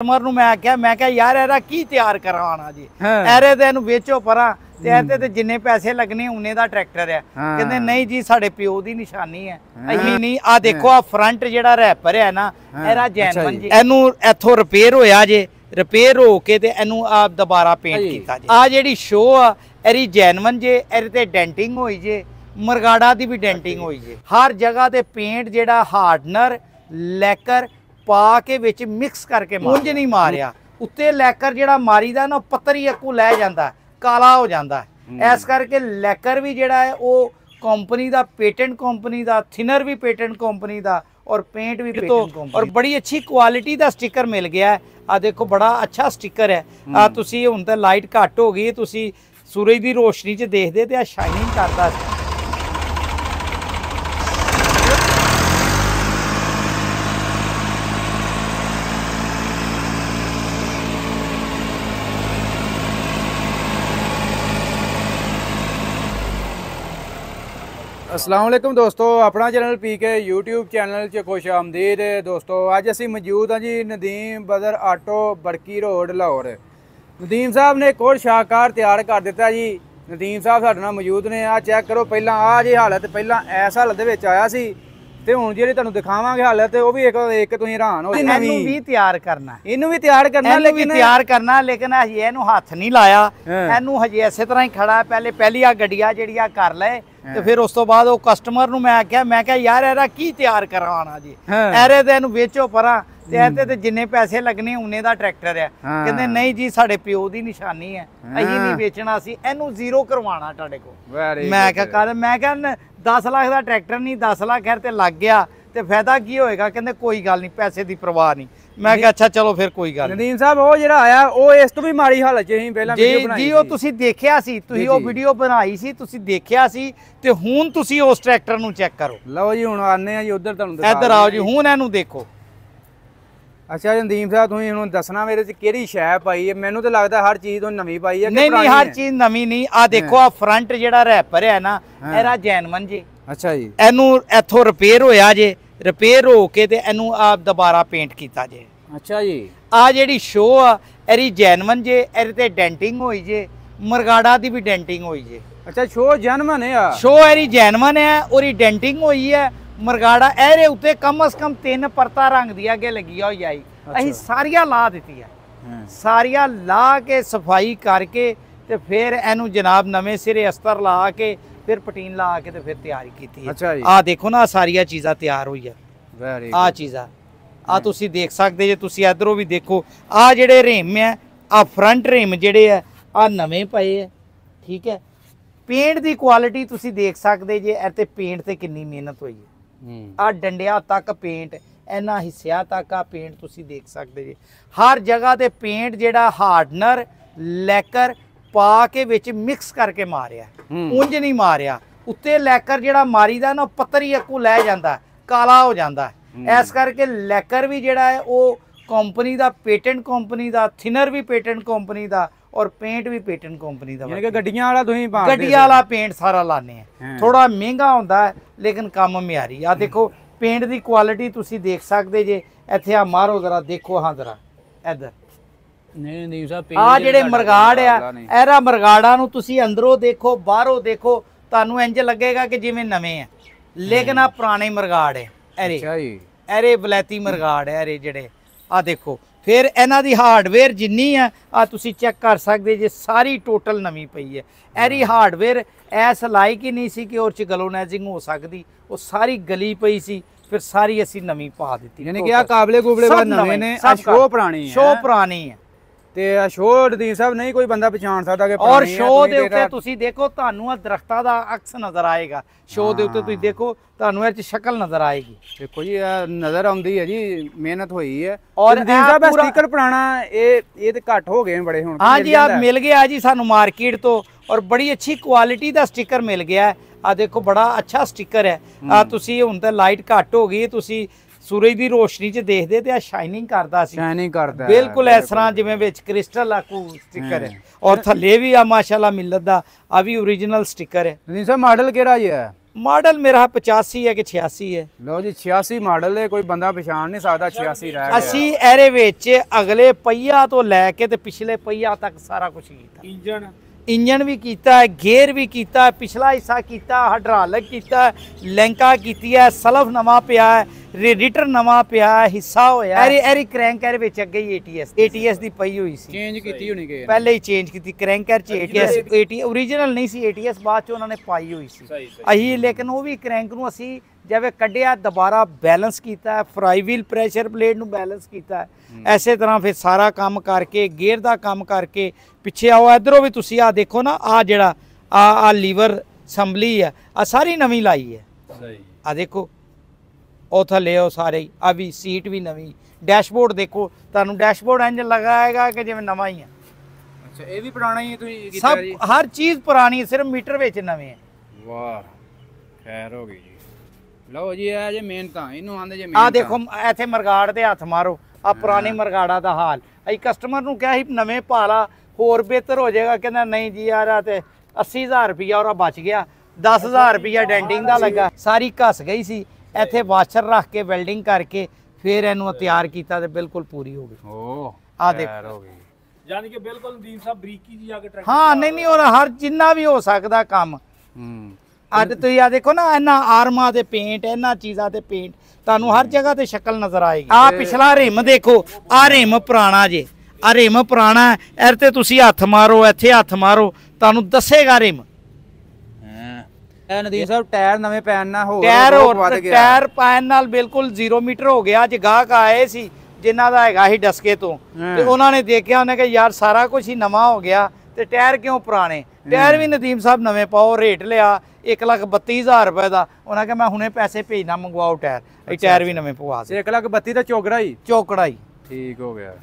Customer नूं मैं क्या यार एदा की तैयार करवाना जी एरे ते इहनूं वेचो परां ते एहदे ते जिन्ने पैसे लगने उन्ने दा ट्रैक्टर है। कहंदे नहीं जी साडे प्यो दी निशानी है अहीं नहीं आ देखो आ फ्रंट जेहड़ा रैपर है ना एरा जैनवन जी इहनूं इथों रिपेयर होया जे रिपेयर हो के ते इहनूं आ दोबारा पेंट कीता जे आ जेहड़ी शो आ एरी जैनवन जे एरे ते डेंटिंग होई जे मरगाड़ा दी भी डेंटिंग होई जे हर जगह ते पेंट जेहड़ा हार्डनर लैकर पा के विच मिक्स करके मुंज नहीं मारिया उत्ते लैकर जेहड़ा मारीदा ना पत्तरी अक्कू लै जांदा काला हो जाता है इस करके लैकर भी जोड़ा है वो कंपनी का पेटेंट कंपनी का थिनर भी पेटेंट कंपनी का और पेंट भी पेटेंट कंपनी और बड़ी अच्छी क्वालिटी का स्टिकर मिल गया है। आ देखो बड़ा अच्छा स्टिकर है आ तुसी हुण ते लाइट घट हो गई तुसी सूरज की रोशनी च देखदे ते आ शाइनिंग करदा अस्सलाम वालेकुम दोस्तों अपना चैनल पीके यूट्यूब चैनल च खुश आमदीद दोस्तों। अज असी मौजूद हाँ जी नदीम बदर आटो बड़की रोड लाहौर। नदीम साहब ने एक और शाहकार तैयार कर दिता जी। नदीम साहब साडे नाल मौजूद ने आ चैक करो पहला आ जी हालत पहला इस हालत दे विच आया सी ते हुण जेहड़ी तुहानूं दिखावांगे हालत वो भी एक तुसीं हैरान हो जाओगे। इहनूं भी तैयार करना इहनूं भी तैयार करना लेकिन हजे इहनूं हत्थ नहीं लाया इहनूं हजे इसे तरह ही खड़ा पहली आ गड्डियां जेहड़ियां कर ले ते फिर उस तो बाद वो कस्टमर नूं मैं क्या यार एदा की तैयार करवाना जी एरे ते इहनूं वेचो परां ते एहदे ते जिन्ने पैसे लगने उन्ने दा ट्रैक्टर है। कहंदे नहीं जी साडे प्यो दी निशानी है अहीं नहीं बेचना असीं इहनूं जीरो करवाना तुहाडे कोल। मैं क्या 10 लाख का ट्रैक्टर नहीं 10 लाख खैर ते लग गया ते फायदा की होएगा। कहंदे कोई गल नहीं पैसे दी परवाह नहीं। मैं क्या अच्छा चलो फिर कोई गल। नदीम साहब वो जेहड़ा आया वो इस तो भी माड़ी हालत च ही पहला वीडियो बनाई जी वो तुसी देखिया सी तुसी वो वीडियो बनाई सी तुसी देखिया सी ते हुण तुसी उस ट्रैक्टर नूं चेक करो। लो जी हुण आने आ जी उधर तुहानूं इधर आओ जी हुण इहनूं देखो। अच्छा नदीम साहब तुसीं हुण दसना मेरे च किहड़ी शै पाई है मैनूं ते लगदा हर चीज़ तुसीं नवीं पाई है। नहीं हर चीज़ नवीं नहीं आ देखो आ फ्रंट जेहड़ा रैपर है ना एरा जैनवन जी। अच्छा जी इहनूं इथों रिपेयर होया जे रिपेयर हो के ते इहनूं आ दोबारा पेंट कीता जे। अच्छा जी आ जेहड़ी शो आ एरी जैनवन जे एरे ते डेंटिंग होई जे मरगाड़ा दी भी डेंटिंग होई जे। अच्छा शो जैनवन है शो एरी जैनवन है और डेंटिंग होई है मरगाड़ा एरे उत्ते कम से कम 3 परता रंग दी अगे लगी होई आई अहीं सारियां ला दित्ती है सारियां ला के सफाई करके ते फिर इहनूं जनाब नवें सिरे अस्तर ला के फिर पटीन ला के ते फिर तैयारी कीती है। अच्छा आ देखो ना सारियां चीज़ां तैयार हुई है आ चीज़ां आ तुसी देख सकते जे तुसी इधरों भी देखो आ जेहड़े रिम है आ फ्रंट रिम जेहड़े है आ नवें पए है ठीक है। पेंट की क्वालिटी तुसी देख सकते जे इत्ते पेंट ते कितनी मेहनत हुई है आ डंडिया तक पेंट इन्हां हिस्सियां तक आ पेंट तुसी देख सकते जे हर जगह ते पेंट जेहड़ा हार्डनर लैकर पा के विच मिक्स करके मारिया उंज नहीं मारिया उत्ते लैकर जेहड़ा मारीदा ना पत्तरी अक्कू लै जांदा काला हो जाता है। इस करके लैकर भी जेहड़ा है वो कंपनी का पेटेंट कंपनी का थिनर भी पेटेंट कंपनी का और पेंट भी पेटेंट कंपनी का गड्डियां वाला तुसीं गड्डियां वाला पेंट सारा लाने हैं थोड़ा महंगा होंदा है लेकिन काम म्यारी आ देखो पेंट की क्वालिटी तुसी देख सकते जे इत्थे आ मारो जरा देखो हाँ जरा इधर आ जेहड़े मरगाड़ आ एरा मरगाड़ा नूं तुसी अंदरों देखो बाहरों देखो तुहानूं इंज लगेगा कि जिवें नवें है लेकिन आ पुराने मरगाड़ है एरे वलैती मरगाड़ है एरे जेहड़े आ देखो फिर इन्हां दी हार्डवेयर जिन्नी है आ तुसी चेक कर सकते जे सारी टोटल नवीं पई है। एरी हार्डवेयर ऐस लाइक ही नहीं सी कि और च गलोनाइजिंग हो सकती वो सारी गली पई सी फिर सारी असी नवीं पा दी यानी कि आ काबले कुबले बाद नवें ने शो पुरानी है ते शो नदीम साहब नहीं कोई बंदा पहचान सकता कि और शो दे उत्ते तुसी देखो तुहानूं दरख्तां दा अक्स नजर आएगा शो दे उत्ते तुसी देखो तुहानूं इह च शक्ल नजर आएगी। देखो जी नजर आउंदी है जी मेहनत हुई है और नदीम साहब स्टिकर पुराना ये ते घट हो गए बड़े हुण। हाँ जी आप मिल गया जी सानूं मार्केट तो और बड़ी अच्छी क्वालिटी दा स्टिकर मिल गया है। आ देखो बड़ा अच्छा स्टिकर है आ तुसी हुण ते लाइट घट हो गई तुसी सूरज की रोशनी च देखते तो शाइनिंग करता शाइनिंग करता बिल्कुल इस तरह जिवें विच क्रिस्टल आकू स्टिकर है और थल्ले भी आ माशाल्लाह मिलत दा आ भी ओरिजिनल स्टिकर है। नहीं सर मॉडल केड़ा है ਮਾਡਲ ਮੇਰਾ 85 ਹੈ ਕਿ 86 ਹੈ। ਲਓ ਜੀ 86 ਮਾਡਲ ਹੈ, ਕੋਈ ਬੰਦਾ ਪਛਾਣ ਨਹੀਂ ਸਕਦਾ 86 ਰਹਿ ਗਿਆ। ਅਸੀਂ ਇਹਦੇ ਵਿੱਚ ਅਗਲੇ ਪਹੀਆ ਤੋਂ ਲੈ ਕੇ ਤੇ ਪਿਛਲੇ ਪਹੀਆ ਤੱਕ ਸਾਰਾ ਕੁਝ ਕੀਤਾ। ਇੰਜਨ ਵੀ ਕੀਤਾ ਹੈ, ਗੇਅਰ ਵੀ ਕੀਤਾ ਹੈ, ਪਿਛਲਾ ਹਿੱਸਾ ਕੀਤਾ, ਹਾਈਡ੍ਰੋਲਿਕ ਕੀਤਾ, ਲੈਂਕਾ ਕੀਤੀ ਹੈ, ਸਲਫ ਨਵਾਂ ਪਿਆ ਹੈ, ਰੇਡੀਟਰ ਨਵਾਂ ਪਿਆ, ਹਿੱਸਾ ਹੋਇਆ। ਐਰੀ ਕਰੈਂਕ ਇਹਦੇ ਵਿੱਚ ਅੱਗੇ ਹੀ ATS ਦੀ ਪਈ ਹੋਈ ਸੀ, ਚੇਂਜ ਕੀਤੀ ਹੋਣੀ ਕਿ ਪਹਿਲੇ ਹੀ ਚੇਂਜ ਕੀਤੀ। ਕਰੈਂਕਰ ਚ ATS ਓਰੀਜਨਲ ਨਹੀਂ ਸੀ, ATS ਬਾਅਦ ਚ ਉਹਨਾਂ ਨੇ ਪਾਈ ਹੋਈ ਸੀ ਅਹੀ। ਲੇਕਿਨ ਉਹ ਵੀ ਕਰੈਂਕ ਨੂੰ ਅਸੀਂ ਜਿਵੇਂ ਕੱਢਿਆ ਦੁਬਾਰਾ ਬੈਲੈਂਸ ਕੀਤਾ, ਫਰਾਈ ਵੀਲ ਪ੍ਰੈਸ਼ਰ ਪਲੇਟ ਨੂੰ ਬੈਲੈਂਸ ਕੀਤਾ। ਐਸੇ ਤਰ੍ਹਾਂ ਫਿਰ ਸਾਰਾ ਕੰਮ ਕਰਕੇ ਗੇਅਰ ਦਾ ਕੰਮ ਕਰਕੇ ਪਿੱਛੇ ਆਓ, ਇਧਰੋਂ ਵੀ ਤੁਸੀਂ ਆ ਦੇਖੋ ਨਾ, ਆ ਜਿਹੜਾ ਆ ਲੀਵਰ ਸੰਭਲੀ ਹੈ, ਆ ਸਾਰੀ ਨਵੀਂ ਲਾਈ ਹੈ। ਆ ਦੇਖੋ ਉਹ ਥੱਲੇ ਉਹ ਸਾਰੇ, ਆ ਵੀ ਸੀਟ ਵੀ ਨਵੀਂ, ਡੈਸ਼ਬੋਰਡ ਦੇਖੋ, ਤੁਹਾਨੂੰ ਡੈਸ਼ਬੋਰਡ ਇੰਜ ਲਗਾਏਗਾ ਕਿ ਜਿਵੇਂ ਨਵਾਂ ਹੀ ਹੈ। ਅੱਛਾ, ਇਹ ਵੀ ਪੁਰਾਣਾ ਹੀ ਤੁਸੀਂ ਕੀਤਾ ਜੀ? ਸਭ ਹਰ ਚੀਜ਼ ਪੁਰਾਣੀ ਹੈ, ਸਿਰਫ ਮੀਟਰ ਵਿੱਚ ਨਵੇਂ ਹੈ। ਵਾਹ, ਖੈਰ ਹੋ ਗਈ ਜੀ। ਲਓ ਜੀ ਇਹ ਜੇ ਮਿਹਨਤਾਂ ਇਹਨੂੰ ਆਂਦੇ ਜੇ ਆ ਮਿਹਨਤਾਂ। ਦੇਖੋ ਇੱਥੇ ਮਰਗਾੜ ਦੇ ਹੱਥ ਮਾਰੋ, ਆ ਪੁਰਾਣੀ ਮਰਗਾੜਾ ਦਾ ਹਾਲ। ਅਸੀਂ ਕਸਟਮਰ ਨੂੰ ਕਿਹਾ ਸੀ ਨਵੇਂ ਪਾ ਲਾ, ਹੋਰ ਬਿਹਤਰ ਹੋ ਜਾਏਗਾ। ਕਹਿੰਦਾ ਨਹੀਂ ਜੀ ਯਾਰ ਆ ਤੇ 80,000 ਰੁਪਇਆ ਉਹਦਾ ਬਚ ਗਿਆ, 10,000 ਰੁਪਇਆ ਡੈਂਟਿੰਗ ਦਾ ਲੱਗਾ, ਸਾਰੀ ਘਸ ਗਈ ਸੀ। ਇੱਥੇ ਵਾਸ਼ਰ ਰੱਖ ਕੇ ਵੈਲਡਿੰਗ ਕਰਕੇ ਫਿਰ ਇਹਨੂੰ ਤਿਆਰ ਕੀਤਾ ਤੇ ਬਿਲਕੁਲ ਪੂਰੀ ਹੋ ਗਈ। ਓ ਆ ਦੇਖੋ, ਹੋ ਗਈ ਯਾਨੀ ਕਿ ਬਿਲਕੁਲ ਨਦੀਮ ਸਾਹਿਬ ਬਰੀਕੀ ਜੀ ਆ ਕੇ ਟਰੈਕਟਰ। ਹਾਂ ਨਹੀਂ ਹੋਰ ਹਰ ਜਿੰਨਾ ਵੀ ਹੋ ਸਕਦਾ ਕੰਮ। ਅੱਜ ਤੁਸੀਂ ਆ ਦੇਖੋ ਨਾ, ਇਹਨਾਂ ਆਰਮਾਂ ਦੇ ਪੇਂਟ, ਇਹਨਾਂ ਚੀਜ਼ਾਂ ਤੇ ਪੇਂਟ, ਤੁਹਾਨੂੰ ਹਰ ਜਗ੍ਹਾ ਤੇ ਸ਼ਕਲ ਨਜ਼ਰ ਆਏਗੀ। ਆ ਪਿਛਲਾ ਰਿਮ ਦੇਖੋ, ਆ ਰਿਮ ਪੁਰਾਣਾ ਜੇ, ਆ ਰਿਮ ਪੁਰਾਣਾ, ਇਹਦੇ ਤੇ ਤੁਸੀਂ ਹੱਥ ਮਾਰੋ, ਇੱਥੇ ਹੱਥ ਮਾਰੋ, ਤੁਹਾਨੂੰ ਦੱਸੇਗਾ ਰਿਮ। ਇਹ ਨਦੀਮ ਸਾਹਿਬ ਟਾਇਰ ਨਵੇਂ ਪੈਣ ਨਾਲ ਹੋਰ ਵੱਧ ਗਿਆ, ਟਾਇਰ ਪੈਣ ਨਾਲ ਬਿਲਕੁਲ 0 ਮੀਟਰ ਹੋ ਗਿਆ। ਅੱਜ ਗਾਹਕ ਆਏ ਸੀ ਜਿਨ੍ਹਾਂ ਦਾ ਹੈਗਾ ਸੀ ਡਸਕੇ ਤੋਂ, ਤੇ ਉਹਨਾਂ ਨੇ ਦੇਖਿਆ, ਉਹਨੇ ਕਿਹਾ ਯਾਰ ਸਾਰਾ ਕੁਝ ਹੀ ਨਵਾਂ ਹੋ ਗਿਆ ਤੇ ਟਾਇਰ ਕਿਉਂ ਪੁਰਾਣੇ। ਟਾਇਰ ਵੀ ਨਦੀਮ ਸਾਹਿਬ ਨਵੇਂ ਪਾਓ। ਰੇਟ ਲਿਆ 1,32,000 ਰੁਪਏ ਦਾ। ਉਹਨਾਂ ਕਿਹਾ ਮੈਂ ਹੁਣੇ ਪੈਸੇ ਭੇਜਣਾ, ਮੰਗਵਾਓ ਟਾਇਰ। ਇਹ ਟਾਇਰ ਵੀ ਨਵੇਂ ਪਵਾ ਦੇ। 1,32,000 ਦਾ ਚੋਕੜਾ ਹੀ, ਚੋਕੜਾ ਹੀ ਠੀਕ ਹੋ ਗਿਆ।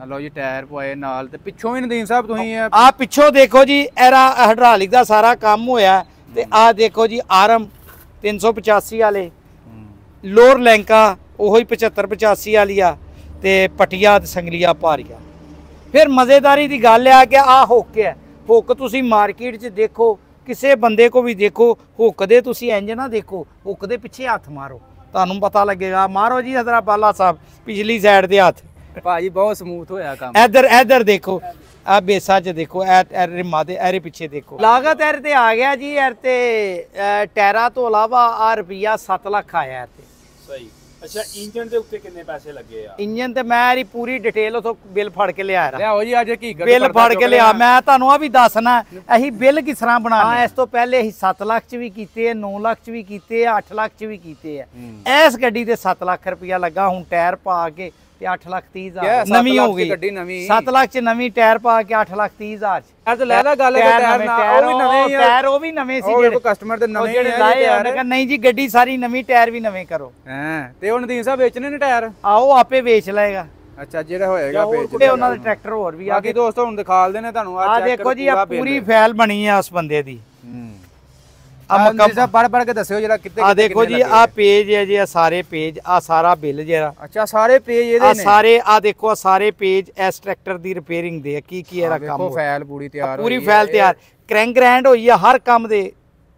ਲਓ ਜੀ ਟਾਇਰ ਪਵਾਏ ਨਾਲ, ਤੇ ਪਿੱਛੋਂ ਵੀ ਨਦੀਮ ਸਾਹਿਬ ਤੁਸੀਂ ਆ ਪਿੱਛੋਂ ਦੇਖੋ ਜੀ, ਇਹਦਾ ਹਾਈਡ੍ਰੋਲਿਕ ਦਾ ਸਾਰਾ ਕੰਮ ਹੋਇਆ। ਤੇ ਆ ਦੇਖੋ ਜੀ ਆਰਮ 385 ਵਾਲੇ, ਲੋਰ ਲੈਂਕਾ ਉਹੀ 75-85 ਵਾਲੀ ਆ, ਤੇ ਪਟੀਆ ਤੇ ਸੰਗਲੀਆ ਭਾਰੀਆ। ਫਿਰ ਮਜ਼ੇਦਾਰੀ ਦੀ ਗੱਲ ਆ ਕਿ ਆ ਹੁੱਕ ਹੈ। ਹੁੱਕ ਤੁਸੀਂ ਮਾਰਕੀਟ 'ਚ ਦੇਖੋ, ਕਿਸੇ ਬੰਦੇ ਕੋ ਵੀ ਦੇਖੋ, ਹੁੱਕ ਦੇ ਤੁਸੀਂ ਇੰਜ ਨਾ ਦੇਖੋ, ਹੁੱਕ ਦੇ ਪਿੱਛੇ ਹੱਥ ਮਾਰੋ, ਤੁਹਾਨੂੰ ਪਤਾ ਲੱਗੇਗਾ। ਮਾਰੋ ਜੀ ਹਜ਼ਰਾ ਬਾਲਾ ਸਾਹਿਬ ਪਿਛਲੀ ਸਾਈਡ ਦੇ ਹੱਥ, ਭਾਜੀ ਬਹੁਤ ਸਮੂਥ ਹੋਇਆ ਕੰਮ। ਇੱਧਰ ਦੇਖੋ, ਆ ਬੇਸਾਂ 'ਚ ਦੇਖੋ, ਰਿਮਾਂ ਦੇ ਐਰੇ ਪਿੱਛੇ ਦੇਖੋ। ਲਾਗਤ ਐਰ ਤੇ ਆ ਗਿਆ ਜੀ, ਐਰ ਤੇ ਟਾਇਰਾਂ ਤੋਂ ਇਲਾਵਾ ਆ ਰੁਪਈਆ 7 ਲੱਖ ਆਇਆ ਐਰ ਤੇ। ਸਹੀ। ਅੱਛਾ, ਇੰਜਨ ਦੇ ਉੱਤੇ ਕਿੰਨੇ ਪੈਸੇ ਲੱਗੇ ਆ? ਇੰਜਨ ਤੇ ਮੈਂ ਇਹਦੀ ਪੂਰੀ ਡਿਟੇਲ ਉਥੋਂ ਬਿੱਲ ਫੜ ਕੇ ਲਿਆ ਰਾ। ਲਿਆਓ ਜੀ ਅੱਜ ਕੀ ਬਿੱਲ ਫੜ ਕੇ ਲਿਆ। ਮੈਂ ਤੁਹਾਨੂੰ ਆ ਵੀ ਦੱਸਣਾ ਅਸੀਂ ਬਿੱਲ ਕਿਸ ਤਰ੍ਹਾਂ ਬਣਾਉਣਾ। ਇਸ ਤੋਂ ਪਹਿਲੇ ਅਸੀਂ 7 ਲੱਖ 'ਚ ਵੀ ਕੀਤੇ, 9 ਲੱਖ 'ਚ ਵੀ ਕੀਤੇ, 8 ਲੱਖ 'ਚ ਵੀ ਕੀਤੇ ਆ। ਇਸ ਗੱਡੀ ਤੇ 7 ਲੱਖ ਰੁਪਇਆ ਲੱਗਾ। ਹੁਣ ਟਾਇਰ ਪਾ ਕੇ ਤੇ 8,30,000 ਨਵੀਂ ਹੋ ਗਈ। ਗੱਡੀ ਨਵੀਂ 7 ਲੱਖ 'ਚ ਨਵੀਂ, ਟਾਇਰ ਪਾ ਕੇ 8,30,000 ਅੱਜ ਲੈ ਲਾ ਗੱਲ ਹੈ। ਟਾਇਰ ਉਹ ਵੀ ਨਵੇਂ ਹੀ ਆ, ਟਾਇਰ ਉਹ ਵੀ ਨਵੇਂ ਸੀ ਜਿਹੜੇ ਕਸਟਮਰ ਦੇ ਨਵੇਂ ਜਿਹੜੇ ਲਾਏ ਆ। ਮੈਂ ਕਿਹਾ ਨਹੀਂ ਜੀ ਗੱਡੀ ਸਾਰੀ ਨਵੀਂ, ਟਾਇਰ ਵੀ ਨਵੇਂ ਕਰੋ। ਤੇ ਉਹ ਨਦੀਮ ਸਾਹਿਬ ਵੇਚਣੇ ਨੇ ਟਾਇਰ? ਆਓ ਆਪੇ ਵੇਚ ਲਏਗਾ। ਅੱਛਾ, ਜਿਹੜਾ ਹੋਏਗਾ ਵੇਚ ਲਏਗਾ। ਉਹਨਾਂ ਦੇ ਟਰੈਕਟਰ ਹੋਰ ਵੀ ਆ। ਬਾਕੀ ਦੋਸਤੋ ਹੁਣ ਦਿਖਾ ਦਿੰਦੇ ਨੇ ਤੁਹਾਨੂੰ। ਆ ਦੇਖੋ ਜੀ, ਆ ਪੂਰੀ ਫਾਈਲ ਬਣੀ ਆ ਉਸ ਬੰਦੇ ਦੀ। ਪੜ ਕੇ ਦੱਸਿਓ ਜਿਹੜਾ ਕਿੱਥੇ। ਆ ਦੇਖੋ ਜੀ, ਆ ਪੇਜ ਹੈ ਜੀ, ਆ ਸਾਰੇ ਪੇਜ, ਆ ਸਾਰਾ ਬਿੱਲ ਜਿਹੜਾ। ਅੱਛਾ, ਸਾਰੇ ਪੇਜ ਇਹਦੇ ਨੇ? ਸਾਰੇ ਆ ਦੇਖੋ, ਸਾਰੇ ਪੇਜ ਇਸ ਟਰੈਕਟਰ ਦੀ ਰਿਪੇਅਰਿੰਗ ਦੇ ਕੀ ਇਹਦਾ ਕੰਮ। ਦੇਖੋ ਫਾਈਲ ਪੂਰੀ ਤਿਆਰ ਹੋਈ, ਪੂਰੀ ਫਾਈਲ ਤਿਆਰ। ਕ੍ਰੈਂਕ ਗ੍ਰੈਂਡ ਹੋਈ ਹੈ ਹਰ ਕੰਮ ਦੇ,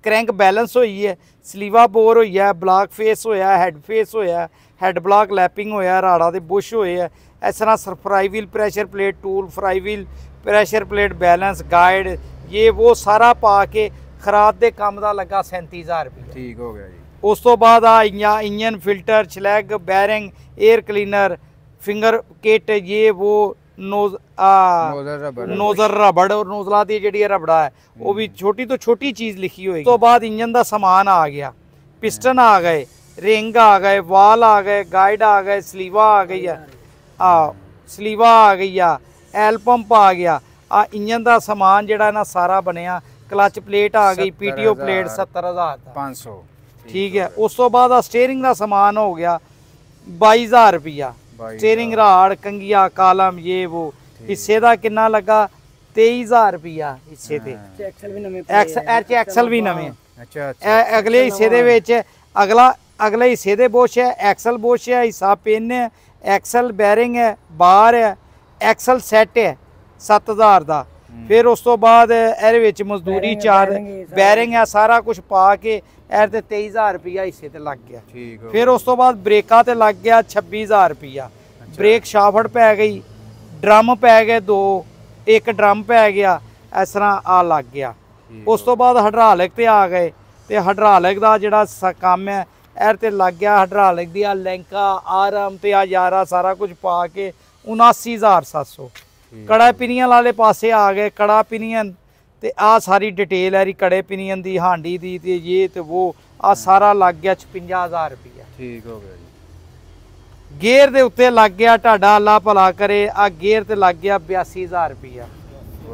ਕ੍ਰੈਂਕ ਬੈਲੈਂਸ ਹੋਈ ਹੈ, ਸਲੀਵਾ ਬੋਰ ਹੋਈ ਹੈ, ਬਲਾਕ ਫੇਸ ਹੋਇਆ, ਹੈਡ ਫੇਸ ਹੋਇਆ, ਹੈਡ ਬਲਾਕ ਲੈਪਿੰਗ ਹੋਇਆ, ਰਾੜਾ ਦੇ ਬੁਸ਼ ਹੋਏ ਆ। ਇਸ ਤਰ੍ਹਾਂ flywheel pressure plate tool, flywheel pressure plate balance guide, ਇਹ ਉਹ ਸਾਰਾ ਪਾ ਕੇ ਖਰਾਦ ਦੇ ਕੰਮ ਦਾ ਲੱਗਾ 37,000 ਰੁਪਏ। ਠੀਕ ਹੋ ਗਿਆ ਜੀ। ਉਸ ਤੋਂ ਬਾਅਦ ਆ ਇੰਜਨ ਫਿਲਟਰ, ਛਲੈਗ, bearing, air cleaner, finger kit, ਇਹ ਉਹ ਨੋਜ਼ਲ ਰਬੜ, ਔਰ ਨੋਜ਼ਲਾਂ ਦੀ ਜਿਹੜੀ ਰਬੜਾ ਹੈ ਉਹ ਵੀ ਛੋਟੀ ਤੋਂ ਛੋਟੀ ਚੀਜ਼ ਲਿਖੀ ਹੋਏਗੀ। ਉਸ ਤੋਂ ਬਾਅਦ ਇੰਜਨ ਦਾ ਸਮਾਨ ਆ ਗਿਆ, ਪਿਸਟਨ ਆ ਗਏ, ਰਿੰਗ ਆ ਗਏ, ਵਾਲ ਆ ਗਏ, ਗਾਈਡ ਆ ਗਏ, ਸਲੀਵਾ ਆ ਗਈ ਆ, ਸਲੀਵਾ ਆ ਗਈ ਆ, ਐਲ ਪੰਪ ਆ ਗਿਆ। ਆ ਇੰਜਨ ਦਾ ਸਮਾਨ ਜਿਹੜਾ ਨਾ ਸਾਰਾ ਬਣਿਆ। ਕਲਚ ਪਲੇਟ ਆ ਗਈ, ਪੀਟੀਓ ਪਲੇਟ 70,000 ਦਾ 500। ਠੀਕ ਹੈ। ਉਸ ਤੋਂ ਬਾਅਦ ਆ ਸਟੀਅਰਿੰਗ ਦਾ ਸਮਾਨ ਹੋ ਗਿਆ 22,000 ਰੁਪਇਆ। ਸਟੀਅਰਿੰਗ ਰਾੜ, ਕੰਗੀਆ, ਕਾਲਮ, ਇਹ ਉਹ। ਹਿੱਸੇ ਦਾ ਕਿੰਨਾ ਲੱਗਾ? 23,000 ਰੁਪਇਆ ਹਿੱਸੇ ਤੇ। ਐਕਸਲ ਵੀ ਨਵੇਂ। ਅੱਛਾ, ਅਗਲੇ ਹਿੱਸੇ ਦੇ ਵਿੱਚ ਅਗਲੇ ਹਿੱਸੇ ਦੇ ਬੋਸ਼ ਹੈ, ਐਕਸਲ ਬੋਸ਼ ਹੈ, ਹਿੱਸਾ ਪਿੰਨ ਹੈ, ਐਕਸਲ ਬੈਰਿੰਗ ਹੈ, ਬਾਰ ਹੈ, ਐਕਸਲ ਸੈੱਟ ਹੈ 7,000 ਦਾ। ਫਿਰ ਉਸ ਤੋਂ ਬਾਅਦ ਇਹਦੇ ਵਿੱਚ ਮਜ਼ਦੂਰੀ ਚਾਰਜ, ਬੈਰਿੰਗ ਹੈ, ਸਾਰਾ ਕੁਝ ਪਾ ਕੇ ਐਰ ਤੇ 23000 ਰੁਪਿਆ ਹਿੱਸੇ ਤੇ ਲੱਗ ਗਿਆ। ਠੀਕ ਹੋ ਫਿਰ ਉਸ ਤੋਂ ਬਾਅਦ ਬ੍ਰੇਕਾਂ ਤੇ ਲੱਗ ਗਿਆ 26000 ਰੁਪਿਆ। ਬ੍ਰੇਕ ਸ਼ਾਫਟ ਪੈ ਗਈ, ਡਰਮ ਪੈ ਗਏ 2, ਇੱਕ ਡਰਮ ਪੈ ਗਿਆ, ਇਸ ਤਰ੍ਹਾਂ ਆ ਲੱਗ ਗਿਆ। ਉਸ ਤੋਂ ਬਾਅਦ ਹਾਈਡ੍ਰੋਲਿਕ ਤੇ ਆ ਗਏ ਤੇ ਹਾਈਡ੍ਰੋਲਿਕ ਦਾ ਜਿਹੜਾ ਕੰਮ ਹੈ ਐਰ ਤੇ ਲੱਗ ਗਿਆ। ਹਾਈਡ੍ਰੋਲਿਕ ਦੀ ਆ ਲੈਂਕਾ ਆਰਮ ਤੇ ਆ ਯਾਰਾ ਸਾਰਾ ਕੁਝ ਪਾ ਕੇ 79700। ਕੜਾ ਪਿਨੀਅਨ ਵਾਲੇ ਪਾਸੇ ਆ ਗਏ, ਕੜਾ ਪਿਨੀਅਨ ਤੇ ਆ ਸਾਰੀ ਡਿਟੇਲ ਹੈ ਕੜੇ ਪਿਨੀਅਨ ਦੀ, ਹਾਂਡੀ ਦੀ ਤੇ ਇਹ ਤੇ ਉਹ ਆ ਸਾਰਾ ਲੱਗ ਗਿਆ 56000 ਰੁਪਇਆ। ਠੀਕ ਹੋ ਗਿਆ ਜੀ। ਗੇਅਰ ਦੇ ਉੱਤੇ ਲੱਗ ਗਿਆ ਤੁਹਾਡਾ ਅੱਲਾ ਭਲਾ ਕਰੇ, ਆ ਗੇਅਰ ਤੇ ਲੱਗ ਗਿਆ 82000 ਰੁਪਇਆ।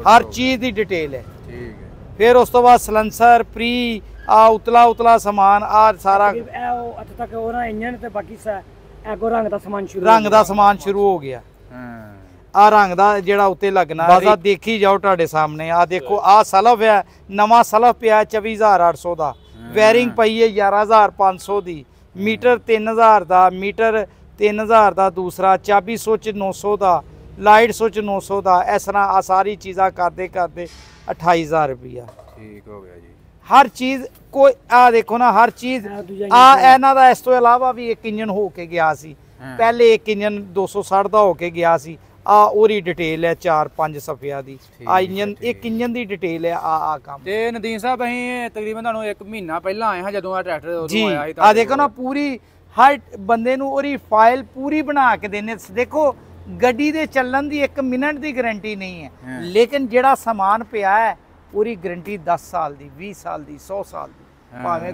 ਹਰ ਚੀਜ਼ ਦੀ ਡਿਟੇਲ ਹੈ। ਠੀਕ ਹੈ। ਫਿਰ ਉਸ ਤੋਂ ਬਾਅਦ ਸਲੈਂਸਰ ਪ੍ਰੀ ਆ ਉਤਲਾ ਸਮਾਨ ਆ ਸਾਰਾ ਅੱਜ ਤੱਕ ਉਹ ਨਾ ਇੰਜਨ ਤੇ ਬਾਕੀ ਐਗੋ ਰੰਗ ਦਾ ਸਮਾਨ ਸ਼ੁਰੂ ਹੋ ਗਿਆ। ਹਾਂ ਆ ਰੰਗ ਦਾ ਜਿਹੜਾ ਉੱਤੇ ਲੱਗਣਾ ਬਸ ਆ ਦੇਖੀ ਜਾਓ ਤੁਹਾਡੇ ਸਾਹਮਣੇ। ਆ ਦੇਖੋ ਆ ਸਲਫ ਹੈ, ਨਵਾਂ ਸਲਫ ਪਿਆ 24800 ਦਾ। ਵੈਰਿੰਗ ਪਈ ਹੈ 11500 ਦੀ। ਮੀਟਰ 3000 ਦਾ, ਮੀਟਰ 3000 ਦਾ ਦੂਸਰਾ। ਚਾਬੀ ਸੁੱਚ 900 ਦਾ, ਲਾਈਟ ਸੁੱਚ 900 ਦਾ। ਇਸ ਤਰ੍ਹਾਂ ਆ ਸਾਰੀ ਚੀਜ਼ਾਂ ਕਰਦੇ 28000 ਰੁਪਇਆ। ਠੀਕ ਹੋ ਗਿਆ ਜੀ। ਹਰ ਚੀਜ਼ ਕੋਈ ਆ ਦੇਖੋ ਨਾ, ਹਰ ਚੀਜ਼ ਆ ਇਹਨਾਂ ਦਾ। ਇਸ ਤੋਂ ਇਲਾਵਾ ਵੀ ਇੱਕ ਇੰਜਨ ਹੋ ਕੇ ਗਿਆ ਸੀ ਪਹਿਲੇ, ਇੱਕ ਇੰਜਨ 260 ਦਾ ਹੋ ਕੇ ਗਿਆ ਸੀ। ਆ ਉਹਦੀ ਡਿਟੇਲ ਹੈ 4-5 ਸਫਿਆਂ ਦੀ। ਆ ਇੰਜਨ ਇੱਕ ਇੰਜਨ ਦੀ ਡਿਟੇਲ ਹੈ। ਆ ਕੰਮ ਤੇ ਨਦੀਮ ਸਾਹਿਬ ਅਸੀਂ ਤਕਰੀਬਨ ਤੁਹਾਨੂੰ 1 ਮਹੀਨਾ ਪਹਿਲਾਂ ਆਏ ਹਾਂ ਜਦੋਂ ਆ ਟਰੈਕਟਰ ਉਦੋਂ ਆਇਆ ਸੀ। ਆ ਦੇਖੋ ਨਾ ਪੂਰੀ ਹਰ ਬੰਦੇ ਨੂੰ ਉਹਦੀ ਫਾਈਲ ਪੂਰੀ ਬਣਾ ਕੇ ਦੇਣੇ। ਦੇਖੋ ਗੱਡੀ ਦੇ ਚੱਲਣ ਦੀ 1 ਮਿੰਟ ਦੀ ਗਾਰੰਟੀ ਨਹੀਂ ਹੈ, ਲੇਕਿਨ ਜਿਹੜਾ ਸਮਾਨ ਪਿਆ ਹੈ ਪੂਰੀ ਗਾਰੰਟੀ 10 ਸਾਲ ਦੀ, 20 ਸਾਲ ਦੀ, 100 ਸਾਲ ਦੀ, ਭਾਵੇਂ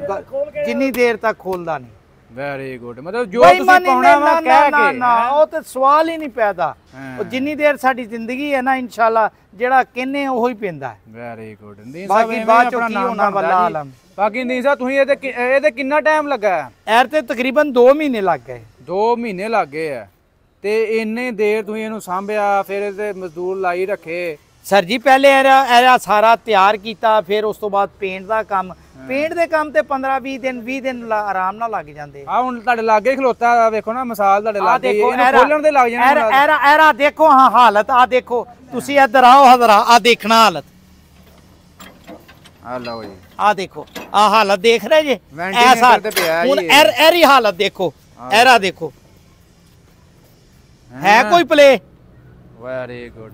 ਜਿੰਨੀ ਦੇਰ ਤੱਕ ਖੋਲਦਾ ਨਹੀਂ। Very good. ਮਤਲਬ ਜੋ ਤੁਸੀਂ ਪਾਉਣਾ ਵਾ ਕਹਿ ਕੇ ਨਾ ਉਹ ਤੇ ਸਵਾਲ ਹੀ ਨਹੀਂ ਪੈਦਾ। ਉਹ ਜਿੰਨੀ ਦੇਰ ਸਾਡੀ ਜ਼ਿੰਦਗੀ ਹੈ ਨਾ ਇਨਸ਼ਾਅੱਲਾ ਜਿਹੜਾ ਕਹਿੰਨੇ ਉਹ ਹੀ ਪੈਂਦਾ ਹੈ। Very good. ਬਾਕੀ ਬਾਅਦ ਚੋਂ ਕੀ ਹੋਣਾ ਵੱਲਾ ਆਲਮ। ਬਾਕੀ ਨਦੀਮ ਸਾਹਿਬ ਤੁਸੀਂ ਇਹਦੇ ਕਿੰਨਾ ਟਾਈਮ ਲੱਗਾ? ਐਰ ਤੇ ਤਕਰੀਬਨ 2 ਮਹੀਨੇ ਲੱਗ ਗਏ। 2 ਮਹੀਨੇ ਲੱਗ ਗਏ ਆ। ਤੇ ਇੰਨੇ ਦੇਰ ਤੁਸੀਂ ਇਹਨੂੰ ਸਾਂਭਿਆ, ਫਿਰ ਇਹਦੇ ਮਜ਼ਦੂਰ ਲਾਈ ਰੱਖੇ? ਸਰ ਜੀ ਪਹਿਲੇ ਇਹਦਾ ਸਾਰਾ ਤਿਆਰ ਕੀਤਾ, ਫਿਰ ਉਸ ਤੋਂ ਬਾਅਦ ਪੇਂਟ ਦਾ ਕੰਮ। ਪੇਂਟ ਦੇ ਕੰਮ ਤੇ 15-20 ਦਿਨ 20 ਦਿਨ ਆਰਾਮ ਨਾਲ ਲੱਗ ਜਾਂਦੇ। ਆ ਹੁਣ ਤੁਹਾਡੇ ਲਾਗੇ ਖਲੋਤਾ ਵੇਖੋ ਨਾ, ਮਿਸਾਲ ਤੁਹਾਡੇ ਲਾਗੇ ਇਹਨੂੰ ਖੋਲਣ ਦੇ ਲੱਗ ਜਾਣਾ। ਐਰਾ ਦੇਖੋ ਹਾਂ ਹਾਲਤ ਆ ਦੇਖੋ। ਤੁਸੀਂ ਇੱਧਰ ਆਓ ਹਜ਼ਰਾ, ਆ ਦੇਖਣਾ ਹਾਲਤ। ਆ ਲਓ ਜੀ, ਆ ਦੇਖੋ ਆ ਹਾਲਤ ਦੇਖ ਰਹੇ ਜੇ। ਵੈਂਟੀਲੇਟਰ ਤੇ ਪਿਆ ਹੁਣ ਐਰੀ ਹਾਲਤ ਦੇਖੋ, ਐਰਾ ਦੇਖੋ ਹੈ ਕੋਈ ਪਲੇ। Very good.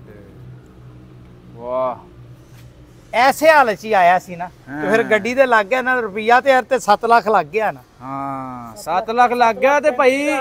ਵਾਹ, ਐਸੇ ਹਾਲਤ 'ਚ ਹੀ ਆਇਆ ਸੀ ਨਾ ਤੇ ਫਿਰ ਗੱਡੀ ਦੇ ਲੱਗ ਗਿਆ ਨਾ ਰੁਪਈਆ ਤੇ 7 ਲੱਖ ਲੱਗ ਗਿਆ ਨਾ। ਹਾਂ 7 ਲੱਖ ਲੱਗ ਗਿਆ ਤੇ ਭਾਈ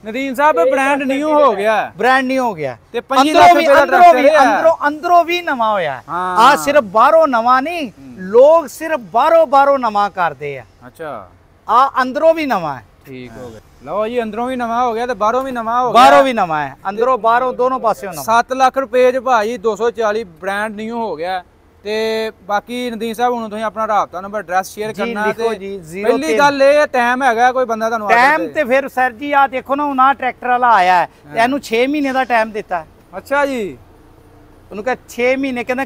ਨਦੀਮ ਸਾਹਿਬ ਬ੍ਰਾਂਡ ਨਿਊ ਹੋ ਗਿਆ। ਬ੍ਰਾਂਡ ਨਿਊ ਹੋ ਗਿਆ ਤੇ 5 ਲੱਖ ਰੁਪਏ ਦਾ ਟਰੈਕਟਰ ਹੈ। ਅੰਦਰੋਂ ਵੀ ਨਵਾਂ ਹੋਇਆ। ਆ ਸਿਰਫ ਬਾਹਰੋਂ ਨਵਾਂ ਨਹੀਂ, ਲੋਕ ਸਿਰਫ ਬਾਹਰੋਂ ਨਵਾਂ ਕਰਦੇ ਆ। ਅੱਛਾ, ਆ ਅੰਦਰੋਂ ਵੀ ਨਵਾਂ ਹੈ। ਠੀਕ ਹੋ ਗਿਆ। ਲਓ ਜੀ, ਅੰਦਰੋਂ ਵੀ ਨਵਾਂ ਹੋ ਗਿਆ ਤੇ ਬਾਹਰੋਂ ਵੀ ਨਵਾਂ ਹੋ ਗਿਆ। ਬਾਹਰੋਂ ਵੀ ਨਵਾਂ ਹੈ, ਅੰਦਰੋਂ ਬਾਹਰੋਂ ਦੋਨੋਂ ਪਾਸਿਓਂ ਨਵਾਂ। 7 ਲੱਖ ਰੁਪਏ 'ਚ ਭਾਈ 240 ਬ੍ਰਾਂਡ ਨਿਊ ਹੋ ਗਿਆ। ਤੇ ਬਾਕੀ ਨਦੀਮ ਸਾਹਿਬ ਹੁਣ ਤੁਸੀਂ ਆਪਣਾ ਰਾਬਤਾ ਨੰਬਰ ਐਡਰੈਸ ਸ਼ੇਅਰ ਕਰਨਾ। ਤੇ ਪਹਿਲੀ ਗੱਲ ਇਹ ਟਾਈਮ ਹੈਗਾ ਕੋਈ ਬੰਦਾ ਤੁਹਾਨੂੰ ਟਾਈਮ ਤੇ ਫਿਰ ਸਰ ਜੀ ਆ ਦੇਖੋ ਨਾ, ਹੁਣ ਆ ਟਰੈਕਟਰ ਵਾਲਾ ਆਇਆ ਹੈ ਤੇ ਇਹਨੂੰ 6 ਮਹੀਨੇ ਦਾ ਟਾਈਮ ਦਿੱਤਾ। ਅੱਛਾ ਜੀ, ਉਹਨੂੰ ਕਹ 6 ਮਹੀਨੇ, ਕਹਿੰਦਾ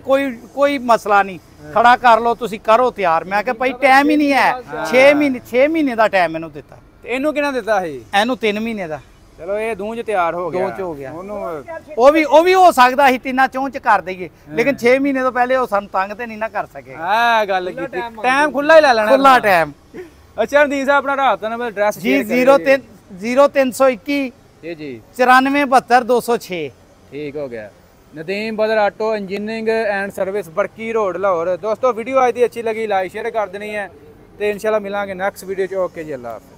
ਕੋਈ ਮਸਲਾ ਨਹੀਂ, ਖੜਾ ਕਰ ਲਓ ਤੁਸੀਂ, ਕਰੋ ਤਿਆਰ। ਮੈਂ ਕਿਹਾ ਭਾਈ ਟਾਈਮ ਹੀ ਨਹੀਂ ਹੈ। 6 ਮਹੀਨੇ ਦਾ ਟਾਈਮ ਇਹਨੂੰ ਦਿੱਤਾ। ਤੇ ਇਹਨੂੰ ਕਿਹਨਾਂ ਦਿੱਤਾ ਸੀ? ਇਹਨੂੰ 3 ਮਹੀਨੇ ਦਾ। ਚਲੋ ਇਹ ਦੂੰਜ ਤਿਆਰ ਹੋ ਗਿਆ, 2 ਚ ਹੋ ਗਿਆ। ਉਹਨੂੰ ਉਹ ਵੀ ਹੋ ਸਕਦਾ ਸੀ 3 ਚ ਕਰ ਦਈਏ, ਲੇਕਿਨ 6 ਮਹੀਨੇ ਤੋਂ ਪਹਿਲੇ ਉਹ ਸਾਨੂੰ ਤੰਗ ਤੇ ਨਹੀਂ ਨਾ ਕਰ ਸਕੇ। ਆ ਗੱਲ ਕੀਤੀ, ਟਾਈਮ ਖੁੱਲਾ ਹੀ ਲੈ ਲੈਣਾ, ਖੁੱਲਾ ਟਾਈਮ। ਅੱਛਾ ਨਦੀਮ ਸਾਹਿਬ ਆਪਣਾ ਰਾਬਤਾ ਨੰਬਰ ਐਡਰੈਸ ਜੀ 0321 ਜੀ 947206। ਠੀਕ ਹੋ ਗਿਆ। Nadeem Badar auto engineering and service, Barki road, Lahore. ਦੋਸਤੋ ਵੀਡੀਓ ਅੱਜ ਦੀ ਅੱਛੀ ਲੱਗੀ ਲਾਈਕ ਸ਼ੇਅਰ ਕਰ ਦੇਣੀ ਹੈ ਤੇ ਇਨਸ਼ਾਅੱਲਾ ਮਿਲਾਂਗੇ ਨੈਕਸਟ ਵੀਡੀਓ ਚ। ਓਕੇ ਜੀ, ਅੱਲਾ ਹਾਫਿਜ਼।